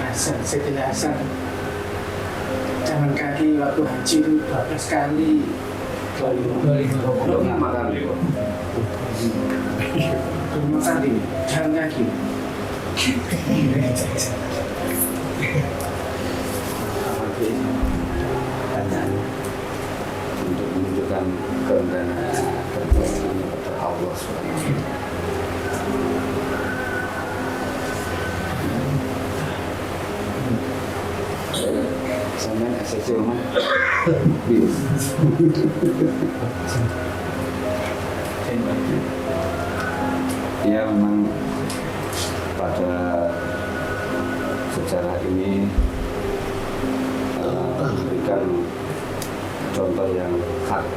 Hasan, Sayyidina Hasan jalan kaki waktu haji itu 12 kali 25 kali. 5 kali jalan kaki. Tanyanya untuk menunjukkan kerendahan kepada Allah SWT. Sampai SSC rumah ya memang pada sejarah ini memberikan contoh yang hak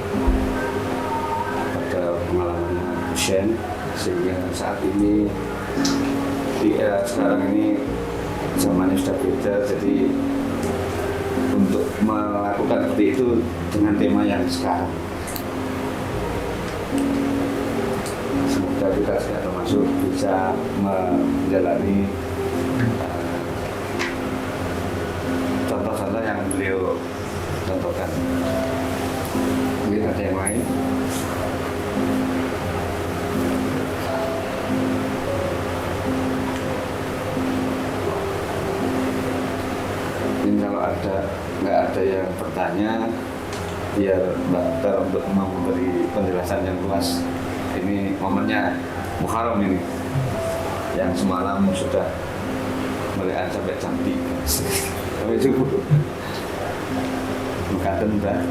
pada pengalamannya Hussein, sehingga saat ini di era sekarang ini zamannya sudah beda, jadi untuk melakukan seperti itu dengan tema yang sekarang. Semoga kita termasuk bisa menjalani contoh-contoh yang beliau contohkan. Mungkin ada yang lain? Mungkin kalau nggak ada yang bertanya, biar Mbak Tar untuk memberi penjelasan yang luas. Ini momennya Muharram ini, yang semalam sudah melihat sampai jam 3 sampai subuh. Mekaten Mbak.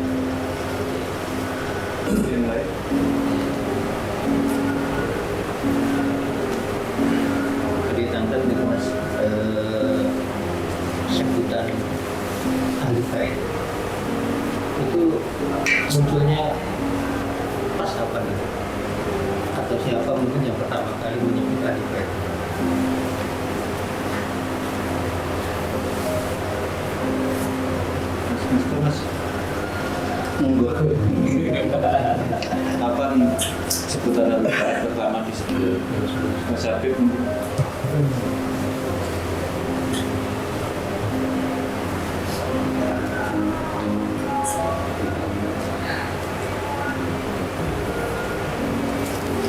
Jadi tangkap gitu Mas, sebutan ahli bait itu munculnya pas kapan itu? Atau siapa mungkin yang pertama kali menyebut ahli bait? Mas, monggo. Kapan sebutan ahli bait pertama disebut? Mas Habib mungkin.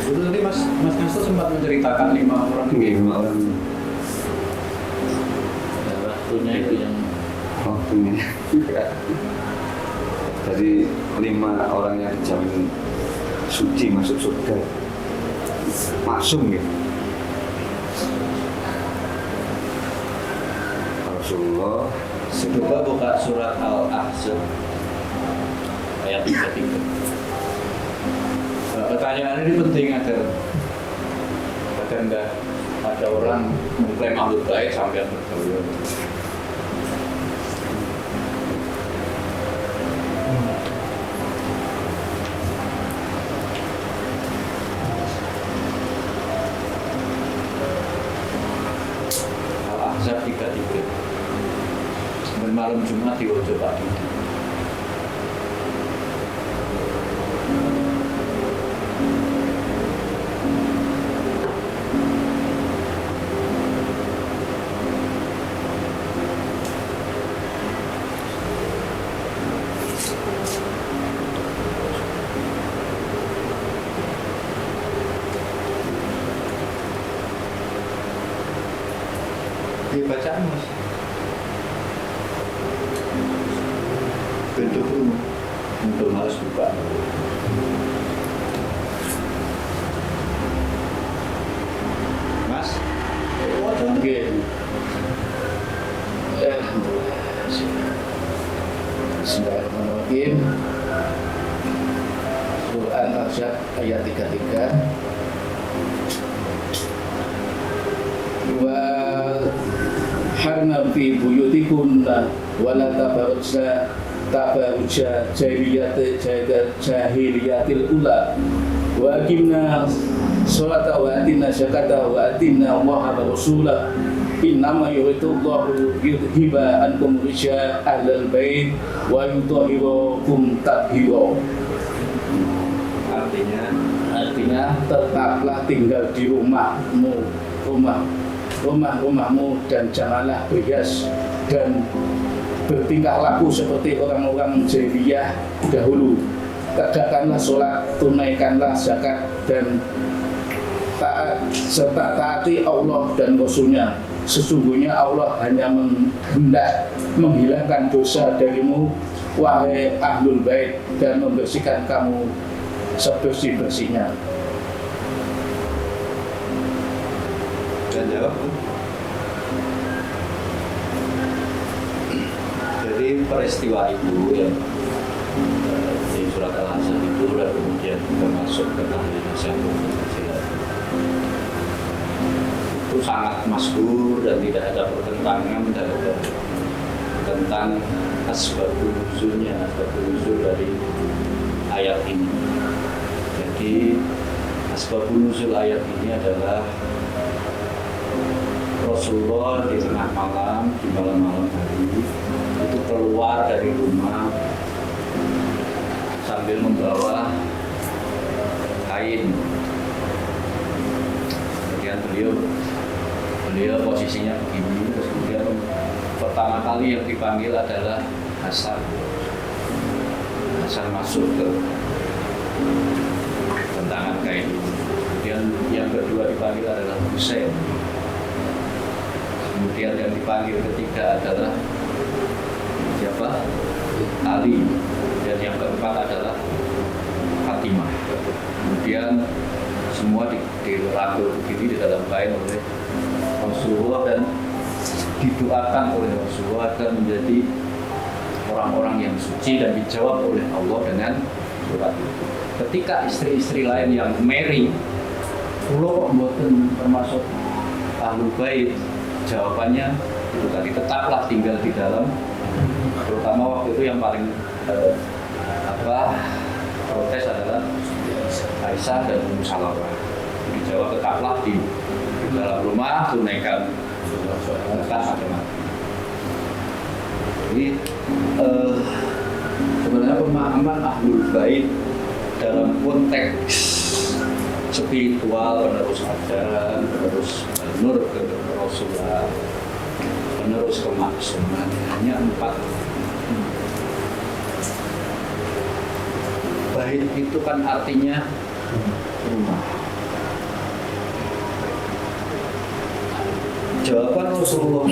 Dulu tadi Mas Nesto sempat menceritakan 5 orang. 5 orang. Ya, waktunya itu yang Waktunya. Jadi 5 orang yang dijamin suci masuk surga. Maksum gitu. Rasulullah. Coba buka surat Al-Ahzab ayat 33. Pertanyaan ini penting agar enggak ada orang mengklaim ahlul bait sampai bergaul. Al-Ahzab 33. Malam Jumat di Wojo pagi. Dia bacaan Mas. Bentuk untuk harus buka. Mas, wajah mungkin. Bismillahirrahmanirrahim. Surah Al-Ahzab ayat 33. Wa harna fi buyutikunna wala tabarujja jahiliyatil ula wa aqimna sholata wa atina zakata wa atina Allaha wa rasulah innama yuridullahu yudhiba ankum rijsa ahlal bait wa yutahhirakum tathira. Artinya tetaplah tinggal di rumahmu, rumah rumah-rumahmu dan janganlah berhias dan bertingkah laku seperti orang-orang jahiliyah dahulu. Tegakkanlah sholat, tunaikanlah zakat dan serta taati Allah dan Rasul-Nya. Sesungguhnya Allah hanya hendak menghilangkan dosa darimu, wahai ahlul bait, dan membersihkan kamu sebersih-bersihnya. Dan jawab. Jadi peristiwa itu yang di surat Al-Ahzab itu dan kemudian kita masuk ke tahlilan nasyidul itu sangat masyhur dan tidak ada pertentangan tentang asbabun nuzulnya, asbabun nuzul dari ayat ini. Jadi asbabun nuzul ayat ini adalah Rasulullah di tengah malam, di malam-malam hari itu keluar dari rumah sambil membawa kain. Kemudian beliau posisinya begini, terus kemudian pertama kali yang dipanggil adalah Hasan. Hasan masuk ke tentangan kain. Kemudian yang kedua dipanggil adalah Husain. Kemudian yang dipanggil ketiga adalah siapa? Ali. Dan yang keempat adalah Fatimah. Kemudian semua dirangkul begini di dalam kain oleh Rasulullah dan didoakan oleh Rasulullah agar menjadi orang-orang yang suci dan dijawab oleh Allah dengan surat itu. Ketika istri-istri lain yang marry, kula kok mboten termasuk ahlul bait, jawabannya itu tadi, tetaplah tinggal di dalam. Terutama waktu itu yang paling protes adalah Aisyah dan Ummu Salamah. Dijawab tetaplah di dalam rumah, tunaikan zakat macam-macam. Jadi sebenarnya pemahaman ahlul bait dalam konteks spiritual, penerus ajaran, penerus nur ke Rasulullah, penerus kemaksuman, hanya 4. Bait itu kan artinya rumah. Jawaban Rasulullah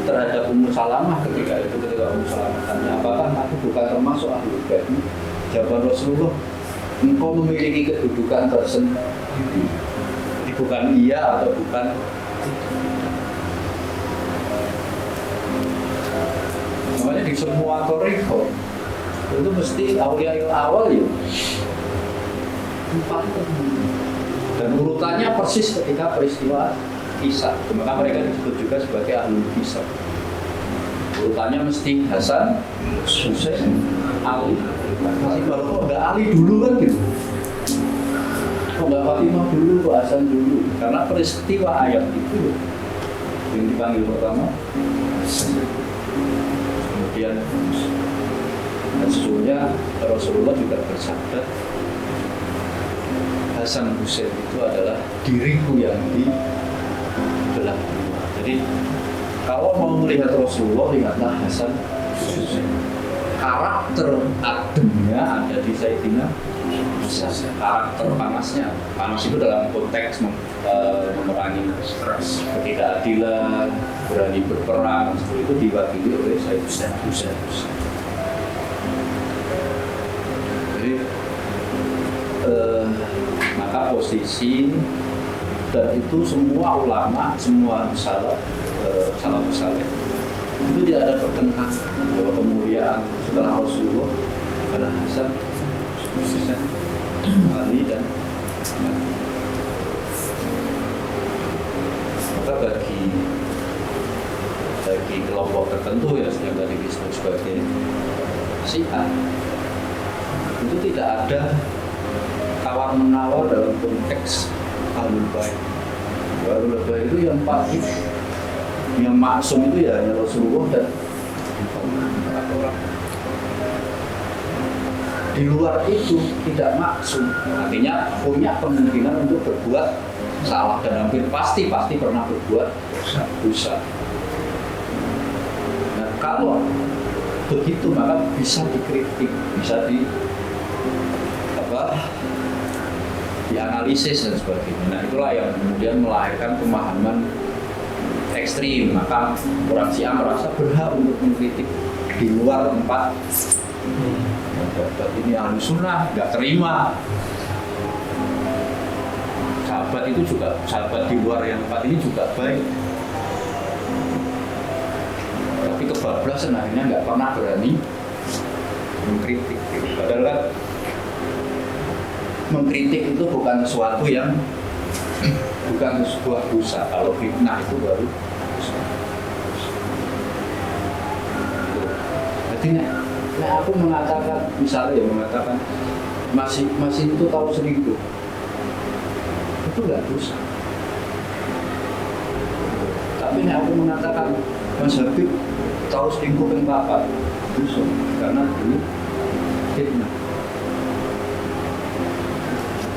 terhadap Ummu Salamah ketika Ummu Salamah tanya, apakah aku bukan termasuk ahlul bait? Jawaban Rasulullah, engkau memiliki kedudukan tersendiri. Bukan iya atau bukan. Namanya di semua toriko itu mesti awliya awal ya 4. Dan urutannya persis ketika peristiwa kisah. Maka mereka disebut juga sebagai ahlul kisah. Urutannya mesti Hasan, Husain, Ali. Masih kalau kok nggak Ali dulu kan gitu. Kok nggak Fatimah dulu, kok Hasan dulu? Karena peristiwa ayat itu yang dipanggil pertama. Kemudian dan sesungguhnya Rasulullah juga bersabda, Hasan Husain itu adalah diriku yang dibelah dua. Jadi kalau mau melihat Rasulullah, lihatlah Hasan Husain. Karakter ademnya ada di Sayyidina Hasan. Karakter panasnya, panas itu dalam konteks memerangi stres, ketidakadilan, berani berperang, itu diwakili oleh Sayyidina Husain. Jadi maka posisi dan itu semua ulama, semua salaf saleh itu tidak ada pertentangan bahwa kemuliaan setelah Rasulullah adalah Hasan, Husain, Ali dan maka bagi kelompok tertentu ya yang tadi disebut sebagai Syiah itu tidak ada tawar menawar dalam konteks ahlul bait. Ahlul bait itu yang pasti, yang maksum itu ya hanya Rasulullah dan 4 orang. Di luar itu tidak maksum, artinya punya kemungkinan untuk berbuat salah dan hampir pasti pernah berbuat dosa. Nah, kalau begitu maka bisa dikritik, bisa dianalisis dan sebagainya. Nah, itulah yang kemudian melahirkan pemahaman ekstrim. Maka orang Syiah merasa berhak untuk mengkritik di luar tempat. Ini ahli sunnah nggak terima. Sahabat di luar yang tempat ini juga baik. Tapi kebablasan akhirnya nggak pernah berani mengkritik. Padahal kan mengkritik itu bukan sesuatu yang bukan sebuah dosa. Kalau fitnah itu baru dosa. Jadi aku mengatakan, misalnya mengatakan masih itu tahu selingkuh, itu nggak dosa. Tapi aku mengatakan Mas Habib tahu selingkuh yang apa, dosa, karena ini fitnah.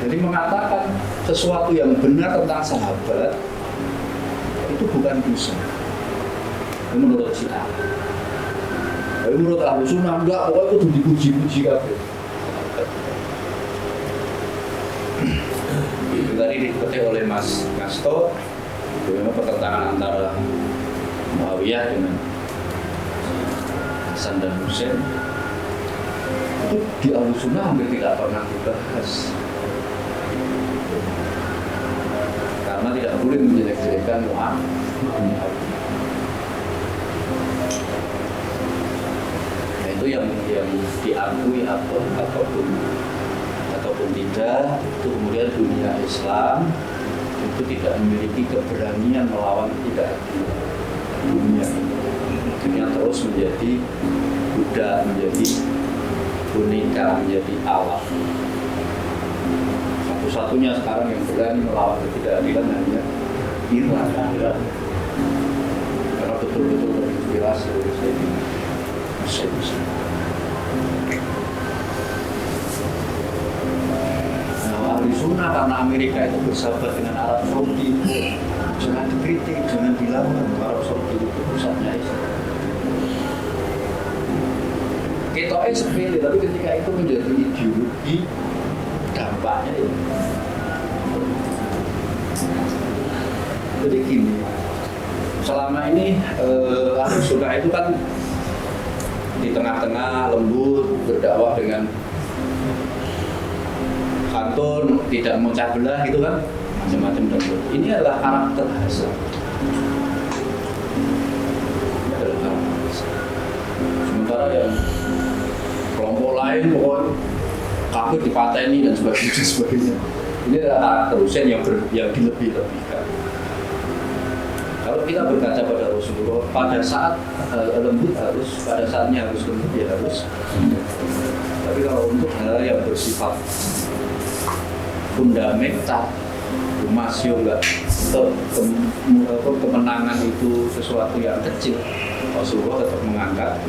Jadi mengatakan sesuatu yang benar tentang sahabat itu bukan dosa. Menurut Syiah. Tapi menurut Ahlu Sunnah enggak, pokoknya itu dipuji-puji kabeh. Itu tadi dikutip oleh Mas Kasto, bagaimana pertentangan antara Muawiyah dengan Hasan dan Husain. Itu di Ahlu Sunnah hampir tidak pernah dibahas. Karena tidak boleh menjelek-jelekan Muawiyah. Nah, itu yang diakui ataupun tidak, itu kemudian dunia Islam itu tidak memiliki keberanian melawan ketidakadilan dunia. Dunia terus menjadi budak, menjadi boneka, menjadi alat. Satu-satunya sekarang yang berani melawan ketidakadilan hanya Iran. Karena betul-betul terinspirasi dari Sayyidina. Nah, ahli sunnah karena Amerika itu bersahabat dengan Arab Saudi, jangan dikritik, jangan dilawan. Arab Saudi itu pusatnya Islam. Ketoknya sepele, tapi ketika itu menjadi ideologi, dampaknya itu. Jadi gini, selama ini ahli sunnah itu kan di tengah-tengah lembut, berdakwah dengan santun, tidak memecah belah gitu kan, macam-macam dan ini adalah karakter Hasan. Ini adalah karakter Hasan. Sementara yang kelompok lain pokoknya kafir dipateni dan sebagainya. Ini adalah karakter Husain yang dilebih-lebihkan. Kalau kita berkaca pada Rasulullah, pada saat lembut harus, pada saatnya harus lembut ya harus. Tapi kalau untuk hal yang bersifat fundamental, masih enggak kemenangan itu sesuatu yang kecil, Rasulullah tetap mengangkat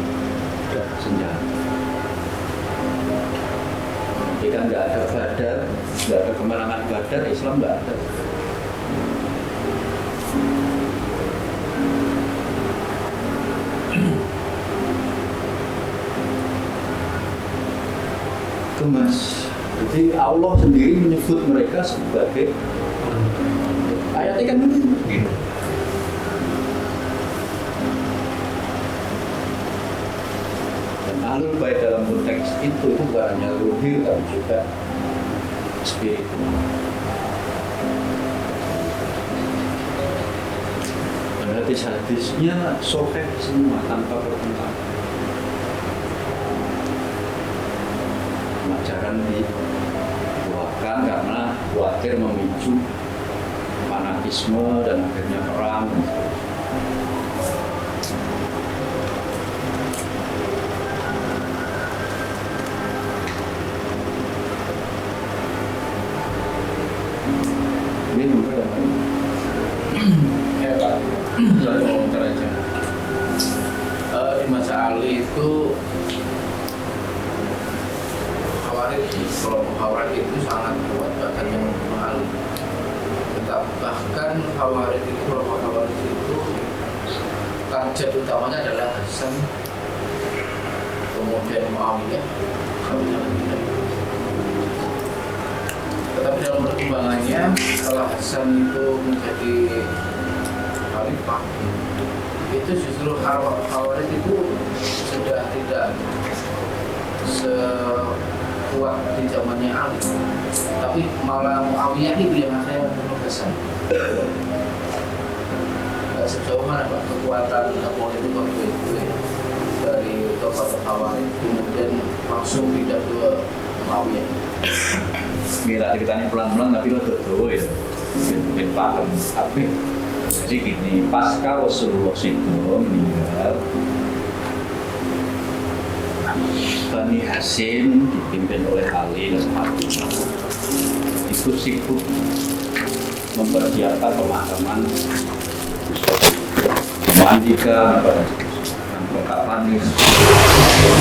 senjata. Jika nggak ada Badar, nggak ada kemenangan Badar, Islam nggak ada. Mas, jadi Allah sendiri menyebut mereka sebagai ayatnya kan begini. Dan ahlul bait dalam konteks itu bukan hanya ruhir tapi juga spiritual. Dan hadis-hadisnya sahih semua tanpa pertentangan. Ajaran dikeluarkan karena khawatir memicu fanatisme dan akhirnya perang. Ini juga ya Pak, satu komentar aja. Di masa Ali itu kelompok Khawarij itu sangat kuat, bahkan yang mahal tetap bahkan Khawarij itu, kelompok Khawarij itu target utamanya adalah Hasan, kemudian Muawiyah, sampai dengan Bilal. Tetapi dalam perkembangannya setelah Hasan itu menjadi khalifah, itu justru Khawarij itu sudah tidak sekuat di zamannya Ali, tapi malah Muawiyah itu yang akhirnya membunuh Hasan. Nggak sejauh mana Pak kekuatan politik waktu itu dari tokoh Khawarij kemudian langsung pindah ke Muawiyah. Mira ceritanya pelan-pelan tapi lo tuh ya mungkin paham. Tapi jadi gini, pasca Rasulullah itu meninggal, Bani Hashim dipimpin oleh Ali dan Fatimah itu sibuk mempersiapkan pemakaman memandikan perlengkapan.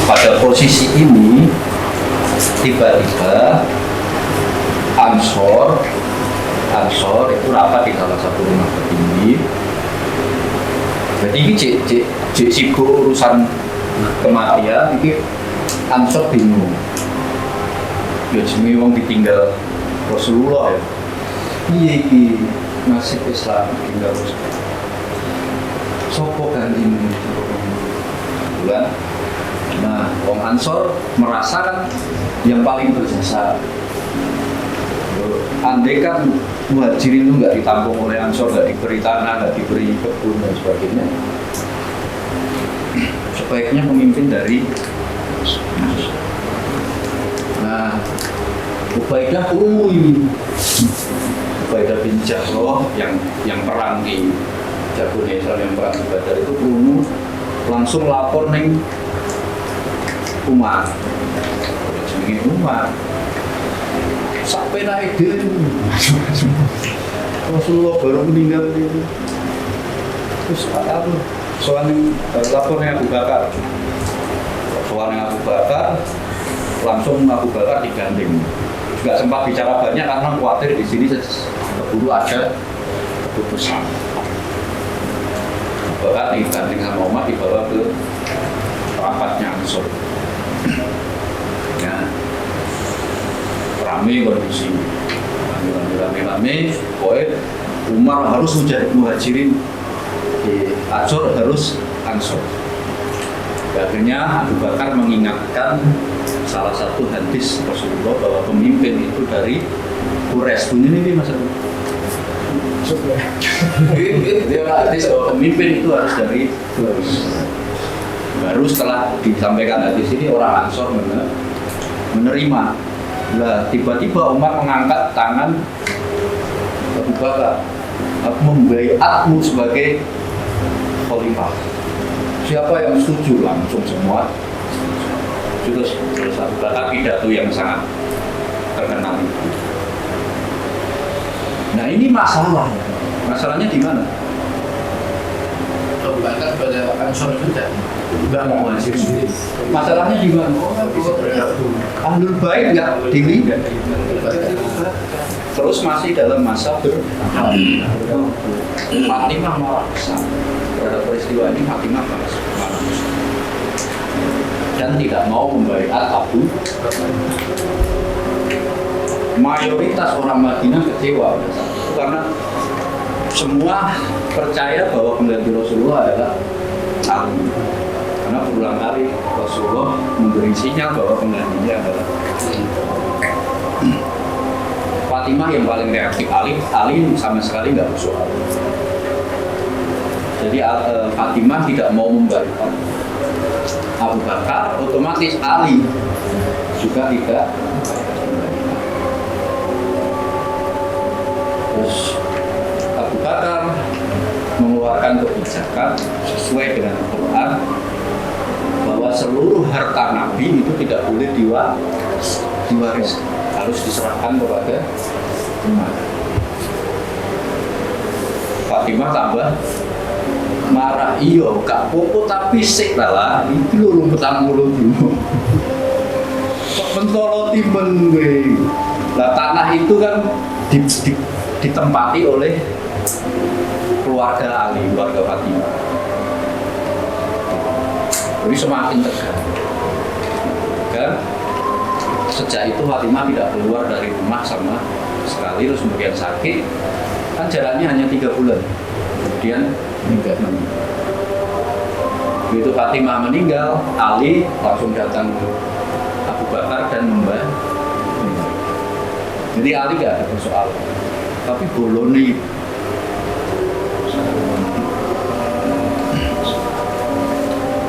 Pada posisi ini tiba-tiba Ansor itu rapat di salah satu rumah petinggi. Jadi ini cek sibuk urusan kematian. Ini Ansor bingung. Ya jenenge wong ditinggal Rasulullah ya. Iya iki nasib Islam ditinggal Rasulullah. Sopo gantimu? Bulan. Nah, wong Ansor merasa kan yang paling berjasa. Andai kan Muhajirin itu nggak ditampung oleh Ansor, nggak diberi tanah, nggak diberi kebun dan sebagainya, sebaiknya pemimpin dari Ansor. Nah, Ubaidah bin Jarrah yang perang di jagoan Islam, yang perang di Badar itu langsung lapor neng Umar. Jenenge Umar. Sampai naik diri Rasulullah baru meninggal itu. Terus apa? Soalnya lapornya Abu Bakar. Soalnya Abu Bakar langsung Abu Bakar digandeng. Juga sempat bicara banyak karena khawatir di sini keburu ada keputusan. Abu Bakar digandeng sama Umar dibawa ke rapatnya Ansor. Ya. Rame kondisi, rame, pokoknya Umar harus menjadi Muhajirin, Ansor harus Ansor. Akhirnya Abu Bakar mengingatkan salah satu hadis Rasulullah bahwa pemimpin itu dari Quraisy. Ini Mas. Dia hadis bahwa pemimpin itu harus dari Quraisy. Baru setelah disampaikan hadis ini orang Ansor menerima. Nah, tiba-tiba Umar mengangkat tangan Abu Bakar, aku membaiatmu sebagai khalifah. Siapa yang setuju? Langsung semua. Terus Abu Bakar pidato yang sangat terkenal. Nah, ini masalahnya. Masalahnya di mana? Abu Bakar pada Ansor juga Enggak mau Muhajir sendiri. Masalahnya di mana? Ahlul Bait enggak diri. Terus masih dalam masa Fatimah marah besar terhadap peristiwa ini. Fatimah marah besar dan tidak mau membaiat Abu. Mayoritas orang Madinah kecewa pada saat itu karena semua percaya bahwa pengganti Rasulullah adalah Ali. Karena berulang kali Rasulullah memberi sinyal bahwa penggantinya adalah Fatimah yang paling reaktif. Ali sama sekali nggak bersuara. Jadi Fatimah tidak mau membaiat Abu Bakar, otomatis Ali juga tidak. Terus Abu Bakar mengeluarkan kebijakan sesuai dengan Al-Quran bahwa seluruh harta Nabi itu tidak boleh diwaris, harus diserahkan kepada umat. Fatimah tambah marah, iyo gak popo tapi sik lah itu lho petang mulut dulu kok mentoloti men lah tanah itu kan ditempati oleh keluarga Ali, keluarga Fatimah. Jadi semakin tegang. Dan sejak itu Fatimah tidak keluar dari rumah sama sekali, terus kemudian sakit. Kan jaraknya hanya 3 bulan. Kemudian meninggal. Begitu Fatimah meninggal, Ali langsung datang ke Abu Bakar dan membantu. Jadi Ali gak ada persoalan. Tapi boloni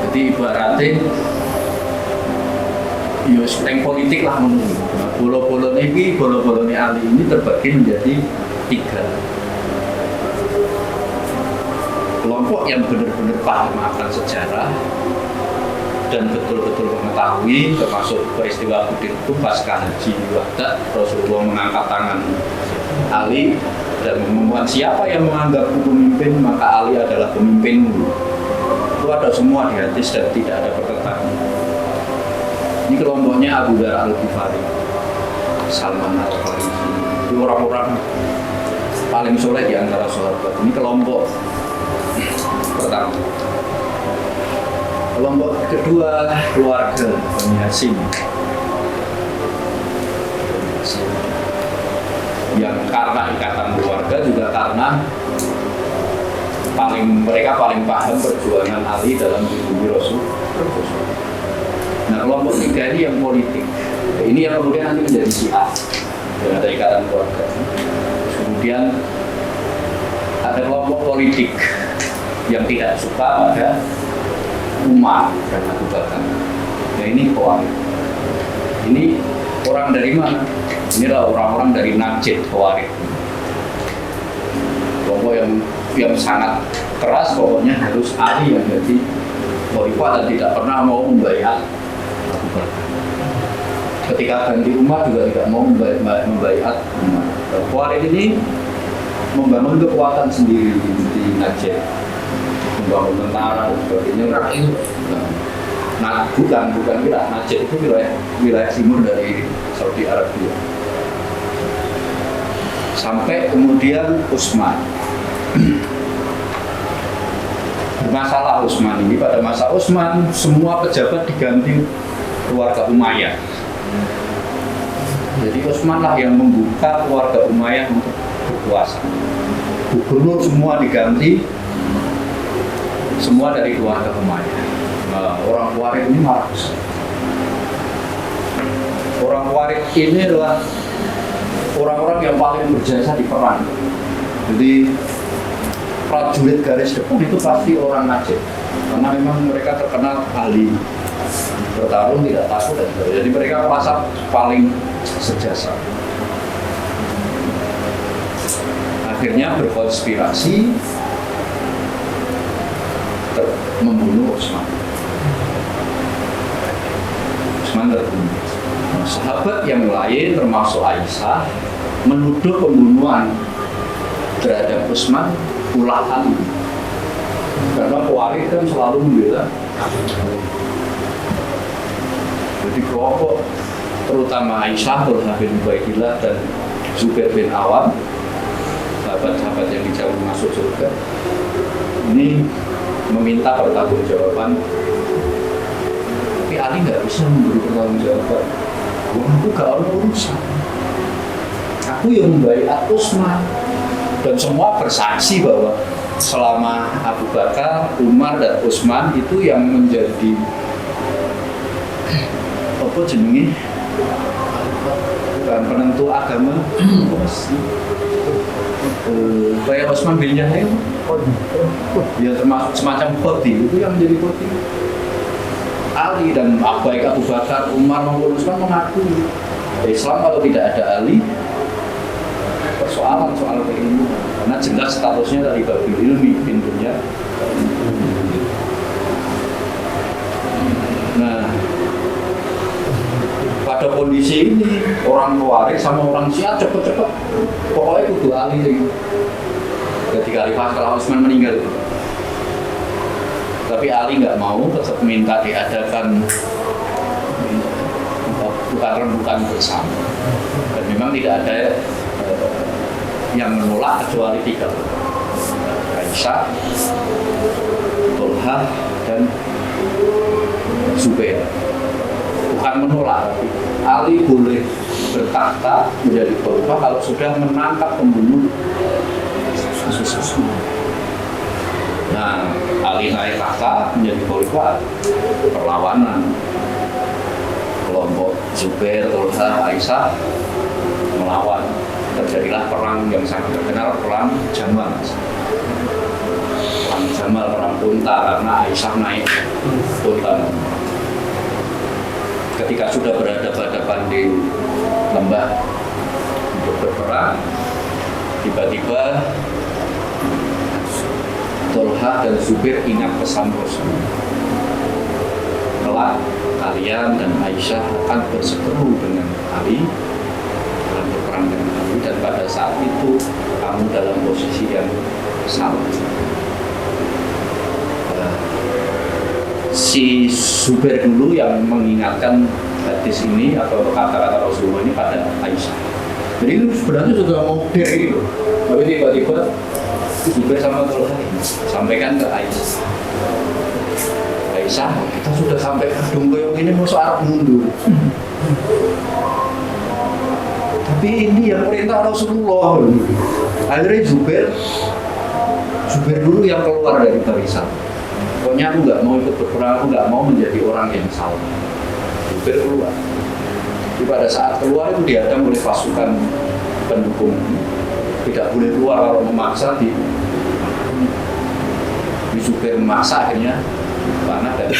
jadi ibaratnya ya seteng politik lah menurut. Nah, bolo-bolo ini Ali ini terbagi menjadi 3 kelompok yang benar-benar paham akan sejarah dan betul-betul mengetahui, termasuk peristiwa Hudaybiyah itu pasca haji Wada, Rasulullah mengangkat tangan Ali dan mengumumkan siapa yang menganggapku pemimpin maka Ali adalah pemimpinmu. Itu ada semua di hadis dan tidak ada pertentangan. Ini kelompoknya Abu Dzar Al-Ghifari, Salman Al-Farisi, itu orang-orang paling soleh di antara sahabat. Ini kelompok pertama. Kelompok kedua keluarga Bani Hashim, yang karena ikatan keluarga juga karena mereka paling paham perjuangan Ali dalam melindungi Rasul. Nah, kelompok 3 ini yang politik. Ini yang kemudian nanti menjadi Syiah yang ada ikatan keluarga. Kemudian ada kelompok politik yang tidak suka pada Umar dan Abu Bakar. Nah, ini Khawarij. Ini orang dari mana? Inilah orang-orang dari Najd, Khawarij. Kelompok yang sangat keras, pokoknya harus Ali yang jadi khalifah dan tidak pernah mau membaiat Abu Bakar. Ketika ganti Umar juga tidak mau membaiat Umar. Khawarij ini membangun kekuatan sendiri di Najd, membangun tentara dan sebagainya. Nah, bukan wilayah Najd, itu wilayah timur dari Saudi Arabia. Sampai kemudian Utsman. Masalah Utsman ini, pada masa Utsman semua pejabat diganti keluarga Umayyah. Jadi Utsman lah yang membuka keluarga Umayyah untuk berkuasa. Gubernur semua diganti, semua dari keluarga Umayyah. Nah, orang Khawarij ini marah besar. Orang Khawarij ini adalah orang-orang yang paling berjasa di perang. Jadi prajurit garis depan itu pasti orang Najd, karena memang mereka terkenal ahli bertarung, tidak takut dan sebagainya. Jadi mereka merasa paling sejasa. Akhirnya berkonspirasi membunuh Utsman. Utsman terbunuh. Nah, sahabat yang lain termasuk Aisyah menuduh pembunuhan terhadap Utsman ulah Ali, karena Khawarij kan selalu membela. Jadi kelompok terutama Aisyah, Talha bin Ubaidillah dan Zubair bin Awam, sahabat-sahabat yang dijamin masuk surga, ini meminta pertanggungjawaban. Tapi Ali nggak bisa memberi pertanggungjawaban. Aku gak ada urusan. Aku yang membaiat Utsman. Dan semua bersaksi bahwa selama Abu Bakar, Umar, dan Utsman itu yang menjadi apa jenenge bukan penentu agama, kayak Utsman bin Jahil, ya termasuk semacam khotib, itu yang menjadi khotib. Ali dan baik Abu Bakar, Umar maupun Utsman mengakui Islam kalau tidak ada Ali persoalan soal keilmuan, karena jelas statusnya dari babil ilmi pintunya. Nah, pada kondisi ini orang Khawarij sama orang Syiah cepet-cepet pokoknya kudu Ali ketika Khalifah setelah Utsman meninggal. Tapi Ali nggak mau, tetap minta diadakan bukan rembukan bersama, dan memang tidak ada yang menolak kecuali 3 orang. Aisyah, Tolhah, dan Zubair. Bukan menolak, tapi Ali boleh bertakhta menjadi khalifah kalau sudah menangkap pembunuh Asus. Nah, Ali naik takhta menjadi khalifah, perlawanan kelompok Zubair, Tolhah, Aisyah melawan. Terjadilah perang yang sangat terkenal, perang Jamal. Perang Jamal, perang Unta, karena Aisyah naik unta. Ketika sudah berhadapan di lembah untuk berperang, tiba-tiba Tolhah dan Zubair ingat pesan Rasul. Kelak kalian dan Aisyah akan berseteru dengan Ali, akan berperang dengan Ali, dan pada saat itu kamu dalam posisi yang salah. Si Zubair dulu yang mengingatkan hadis ini atau kata-kata Rasulullah ini pada Aisyah. Jadi itu sebenarnya sudah mau dari itu, tapi tiba-tiba Zubair sama Tolhah sampaikan ke Aisyah. Aisyah, kita sudah sampai gedung koyong ini, mau arep mundur. Tapi ini yang perintah Rasulullah. Akhirnya Zubair dulu yang keluar dari barisan. Pokoknya aku nggak mau ikut berperang, aku nggak mau menjadi orang yang salah. Zubair keluar. Jadi pada saat keluar itu dihadang oleh pasukan pendukung. Tidak boleh keluar kalau memaksa di Zubair memaksa, akhirnya panah dan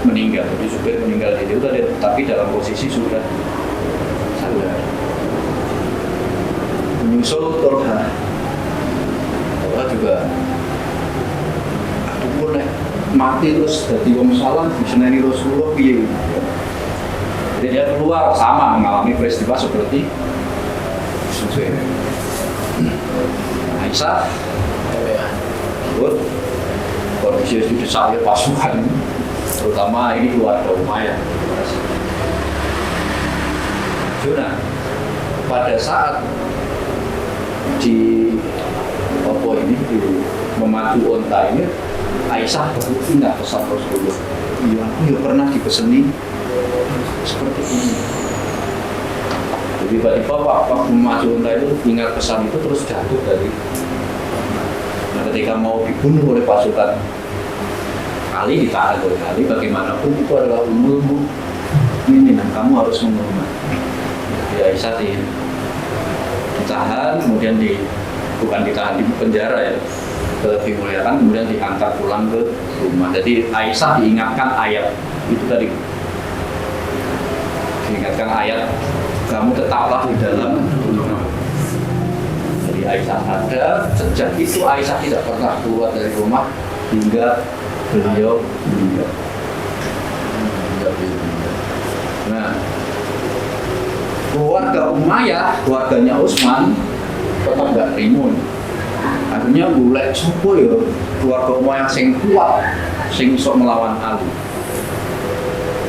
meninggal. Jadi Zubair meninggal di situ, tapi dalam posisi sudah sadar. Menyusul Tolhah juga boleh mati terus jadi wong salah diseneni Rasulullah piye. Jadi dia keluar sama mengalami peristiwa seperti Zubair. Aisyah kondisi itu disahnya pasukan, terutama ini keluarga Umayyah. Nah, pada saat di di memacu onta ini, Aisyah baru ingat pesan Rasulullah. Iya, aku ya pernah dipeseni seperti ini. Jadi tiba-tiba waktu memacu onta itu ingat pesan itu, terus jatuh dari. Nah, ketika mau dibunuh oleh pasukan Ali, ditahan oleh Ali, bagaimanapun itu adalah umurmu ini, kamu harus menghormati. Jadi Aisyah ditahan, kemudian bukan ditahan, di penjara ya, lebih muliakan, kemudian diantar pulang ke rumah. Jadi Aisyah diingatkan ayat itu tadi, diingatkan ayat, kamu tetaplah di dalam rumah. Jadi Aisyah ada, sejak itu Aisyah tidak pernah keluar dari rumah hingga beliau meninggal. Nah, keluarga Umayyah, keluarganya Utsman tetap gak terima. Akhirnya golek sapa ya keluarga Umayyah sing kuat, sing iso melawan Ali.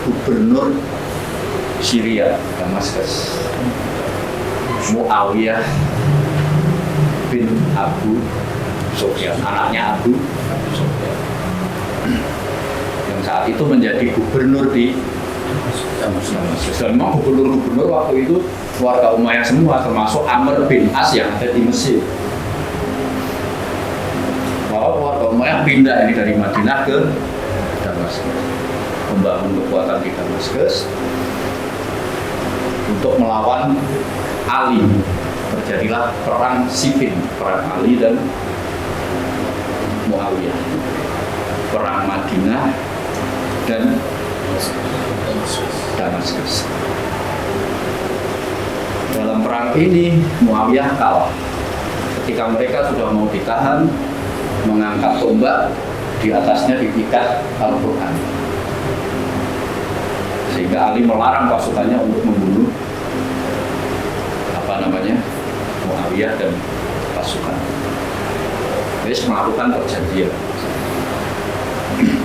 Gubernur Syria, Damaskus, Muawiyah bin Abu Sufyan, anaknya Abu Sufyan, yang saat itu menjadi gubernur di Damaskus. Dan memang gubernur-gubernur waktu itu keluarga Umayyah semua, termasuk Amr bin As yang ada di Mesir. Bahwa keluarga Umayyah pindah ini dari Madinah ke Damaskus, membangun kekuatan di Damaskus untuk melawan Ali. Terjadilah perang Siffin, perang Ali dan Muawiyah, perang Madinah dan Damaskus. Dalam perang ini Muawiyah kalah. Ketika mereka sudah mau ditahan, mengangkat tombak, di atasnya diikat Al-Quran, sehingga Ali melarang pasukannya untuk membunuh Muawiyah dan pasukan. Jadi melakukan perjanjian.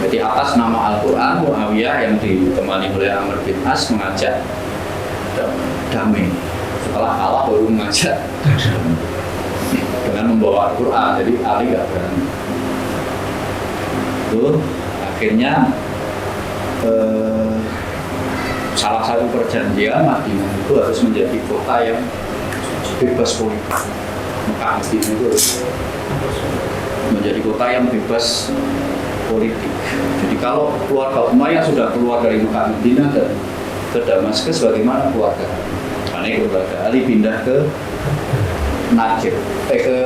Jadi atas nama Al-Quran, Muawiyah yang ditemani oleh Amr bin As mengajak damai. Setelah kalah baru mengajak damai. dengan membawa Al-Quran. Jadi Ali nggak berani. Itu akhirnya salah satu perjanjian Madinah itu harus menjadi kota yang bebas politik. Mekah Madinah itu harus menjadi kota yang bebas politik. Jadi kalau keluarga Umayyah sudah keluar dari Mekah Madinah dan ke Damaskus, bagaimana keluarga? Karena keluarga Ali pindah ke Najd, ke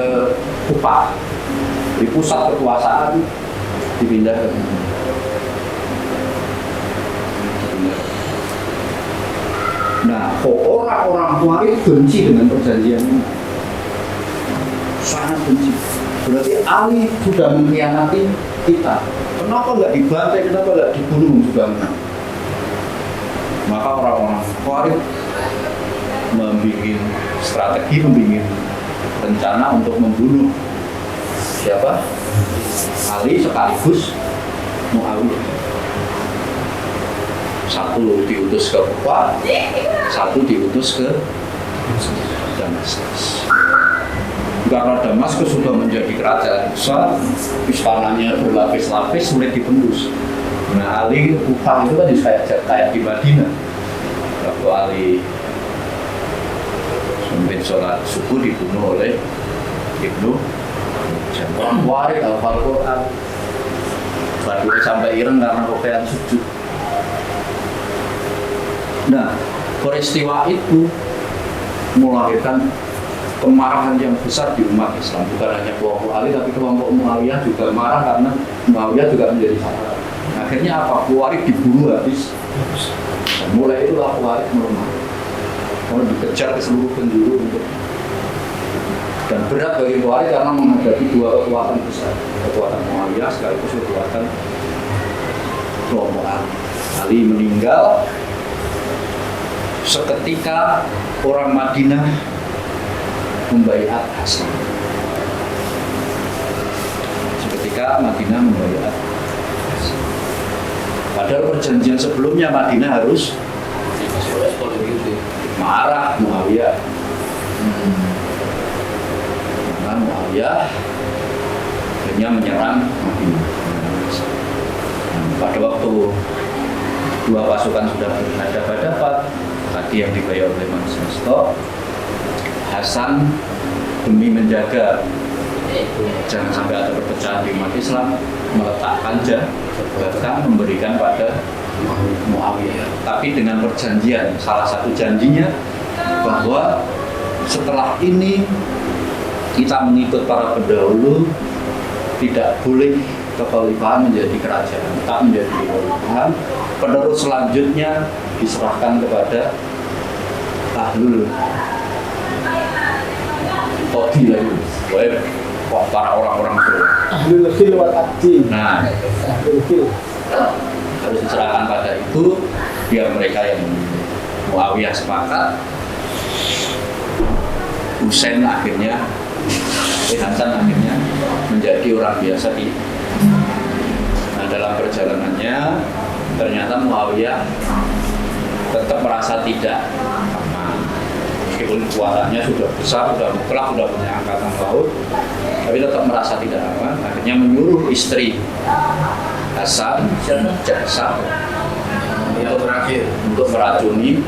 Kufah. Di pusat kekuasaan dipindah ke Nah, orang-orang Khawarij benci dengan perjanjian ini. Sangat benci. Berarti Ali sudah mengkhianati kita. Kenapa nggak dibantai? Kenapa nggak dibunuh juga menang? Maka orang-orang Khawarij membuat strategi, membuat rencana untuk membunuh siapa? Ali sekaligus Muawiyah. Satu diutus ke Kufah, satu diutus ke Damaskus. Karena Damaskus sudah menjadi kerajaan besar, istananya berlapis-lapis, sulit ditembus. Nah, Ali Kufah itu kan kayak di Madinah. Waktu Ali memimpin sholat subuh dibunuh oleh Ibnu Jam. Warid hafal Quran, badunya sampai ireng karena kopian sujud. Nah, peristiwa itu melahirkan kemarahan yang besar di umat Islam. Bukan hanya kelompok Ali, tapi kelompok Muawiyah juga marah karena Muawiyah juga menjadi sasaran. Akhirnya apa? Khawarij dibunuh habis. Dan mulai itulah Khawarij melemah. Kalau dikejar ke seluruh penjuru untuk. Dan berat bagi Khawarij karena menghadapi dua kekuatan besar, kekuatan Muawiyah sekaligus kekuatan kelompok Ali. Ali meninggal. Seketika orang Madinah membaiat Hasan. Seketika Madinah membaiat Hasan. Padahal perjanjian sebelumnya Madinah harus marah Muawiyah. Karena Muawiyah akhirnya menyerang Madinah. Pada waktu dua pasukan sudah berhadapan-hadapan, tadi yang dibayar oleh Mas Musto, Hasan demi menjaga jangan sampai ada perpecahan di umat Islam, meletakkan bahkan memberikan pada Muawiyah. Tapi dengan perjanjian, salah satu janjinya bahwa setelah ini kita mengikut para pendahulu, tidak boleh kekhalifahan menjadi kerajaan, tak menjadi kekhalifahan. Penerus selanjutnya diserahkan kepada ahlul qadil, para orang-orang tua. Ahlul khil wal aqdi. Nah, Ahlul khil harus diserahkan pada itu. Biar mereka yang Muawiyah sepakat, Husain akhirnya, Hasan akhirnya menjadi orang biasa di. Nah, dalam perjalanannya ternyata Muawiyah tetap merasa tidak aman. Meskipun kekuatannya sudah besar, sudah mutlak, sudah punya angkatan laut, tapi tetap merasa tidak aman. Akhirnya menyuruh istri Hasan, Jaksah, untuk meracuni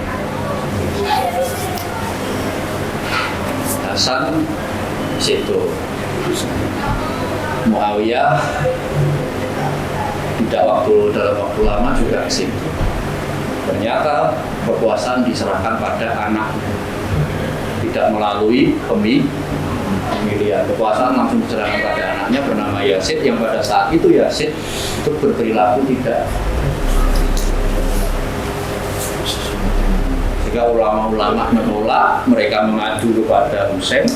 Hasan situ. Muawiyah dalam waktu lama juga ke situ. Ternyata kekuasaan diserahkan pada anak, tidak melalui pemilihan. Kekuasaan langsung diserahkan pada anaknya bernama Yazid, yang pada saat itu Yazid itu berperilaku tidak. Jika ulama-ulama menolak, mereka mengadu kepada Husain,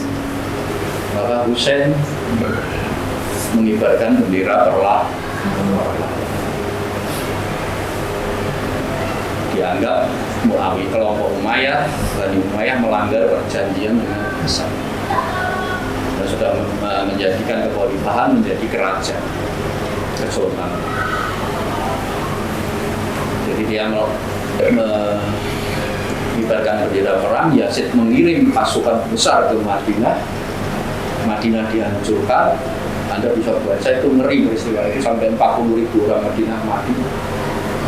maka Husain mengibarkan bendera perlawanan. Dianggap Muawiyah, kelompok Umayyah, Bani Umayyah melanggar perjanjian dengan Hasan dan sudah menjadikan kekhalifahan menjadi kerajaan kesultanan. Jadi dia mengibarkan bendera perang. Yazid mengirim pasukan besar ke Madinah Madinah dihancurkan, Anda bisa baca itu ngeri peristiwa itu, sampai 40.000 orang Madinah mati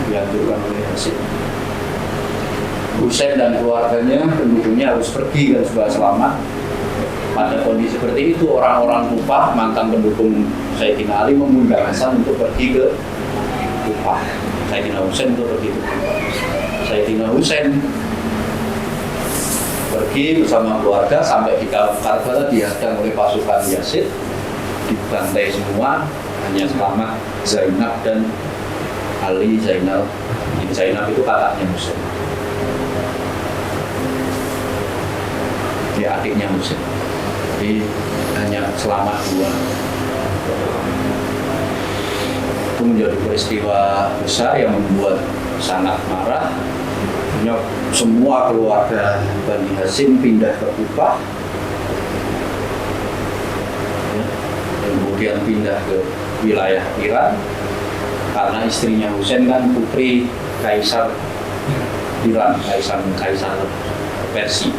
dihancurkan oleh Yazid. Husain dan keluarganya, penduduknya harus pergi kan supaya selamat. Pada kondisi seperti itu, orang-orang Kufah, mantan pendukung Sayyidina Ali, mengundang Hasan untuk pergi ke Kufah. Sayyidina Husain untuk pergi ke Kufah. Sayyidina Husain pergi bersama keluarga sampai di Karbala, dihadang oleh pasukan Yazid, dibantai semua, hanya selamat Zainab dan Ali Zainal. Zainab itu kakaknya Husain, dia adiknya Husain. Jadi hanya selamat dua. Itu menjadi peristiwa besar yang membuat sangat marah. Semua keluarga Bani Hashim pindah ke Kufah, kemudian pindah ke wilayah Iran, karena istrinya Husain kan putri Kaisar Iran, Kaisar Persia.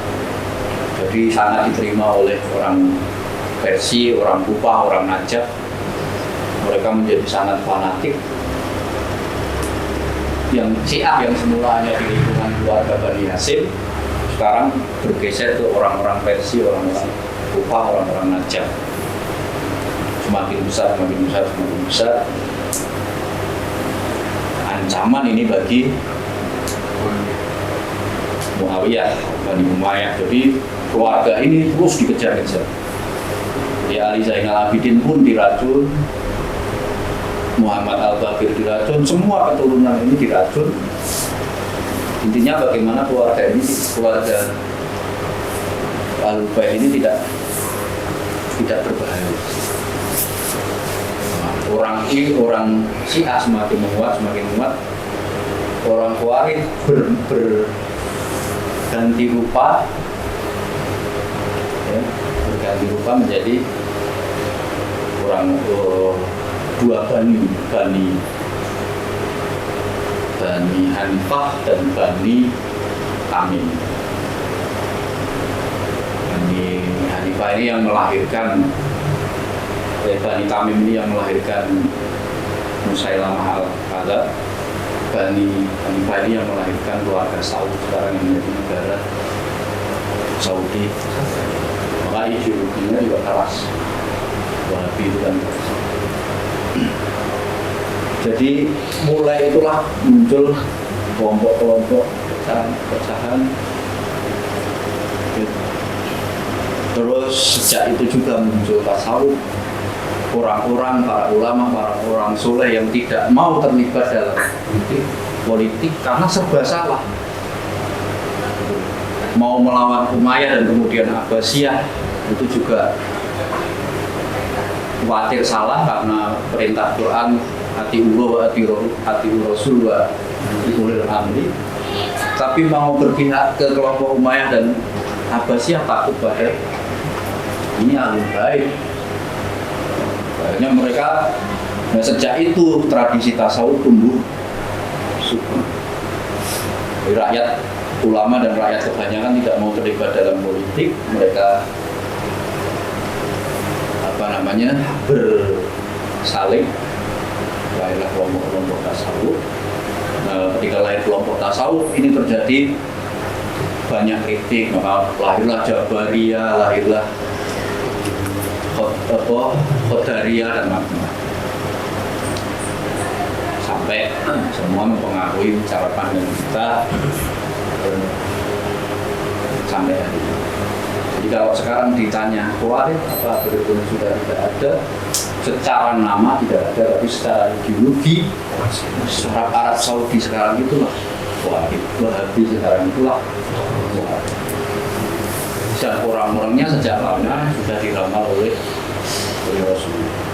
Jadi sangat diterima oleh orang Persia, orang Kufah, orang Najaf. Mereka menjadi sangat fanatik. Yang Syiah yang semula hanya di lingkungan keluarga Bani Hashim, sekarang bergeser ke orang-orang Persia, orang-orang Kufah, orang-orang Najaf. Semakin besar, semakin besar, semakin besar. Ancaman ini bagi Muawiyah, Bani Umayyah. Jadi keluarga ini terus dikejar-kejar. Ya, Ali Zainal Abidin pun diracun, Muhammad Al-Baqir diracun, semua keturunan ini diracun. Intinya bagaimana keluarga ini, keluarga Al-Baqir ini tidak berbahaya. Orang Syiah semakin menguat, orang Khawarij berganti rupa, ya, berganti rupa menjadi orang dua Bani Hanifah dan Bani Tamim. Bani Hanifah ini yang melahirkan, Bani Tamim ini yang melahirkan Musailamah al-Kadzdzab. Bani Hanifah ini yang melahirkan keluarga Saud sekarang yang menjadi negara Saudi. Maka ideologinya juga keras. Wahabi itu kan keras. Jadi mulai itulah muncul kelompok-kelompok pecahan. Terus sejak itu juga muncul tasawuf. Orang-orang, para ulama, para orang soleh yang tidak mau terlibat dalam politik karena serba salah. Mau melawan Umayyah dan kemudian Abbasiyah itu juga khawatir salah karena perintah Quran atiullah wa atiur rasul wa ulil amri. Tapi mau berpihak ke kelompok Umayyah dan Abbasiyah takut pada ini ahlul bait. Akhirnya mereka, nah sejak itu tradisi tasawuf tumbuh subur. Rakyat, ulama dan rakyat kebanyakan tidak mau terlibat dalam politik. Mereka bersaling, lahirlah kelompok-kelompok tasawuf. Nah, ketika lahir kelompok tasawuf ini terjadi banyak kritik, maka lahirlah Jabariyah, lahirlah Qadariyah dan macam-macam. Sampai semua mempengaruhi cara pandang kita sampai hari ini. Jadi kalau sekarang ditanya Khawarij apa betul sudah tidak ada, secara nama tidak ada, tapi secara ideologi, secara Arab Saudi sekarang itulah Khawarij, Wahabi sekarang itulah Khawarij. Dan orang-orangnya sejak lama sudah diramal oleh Rasulullah.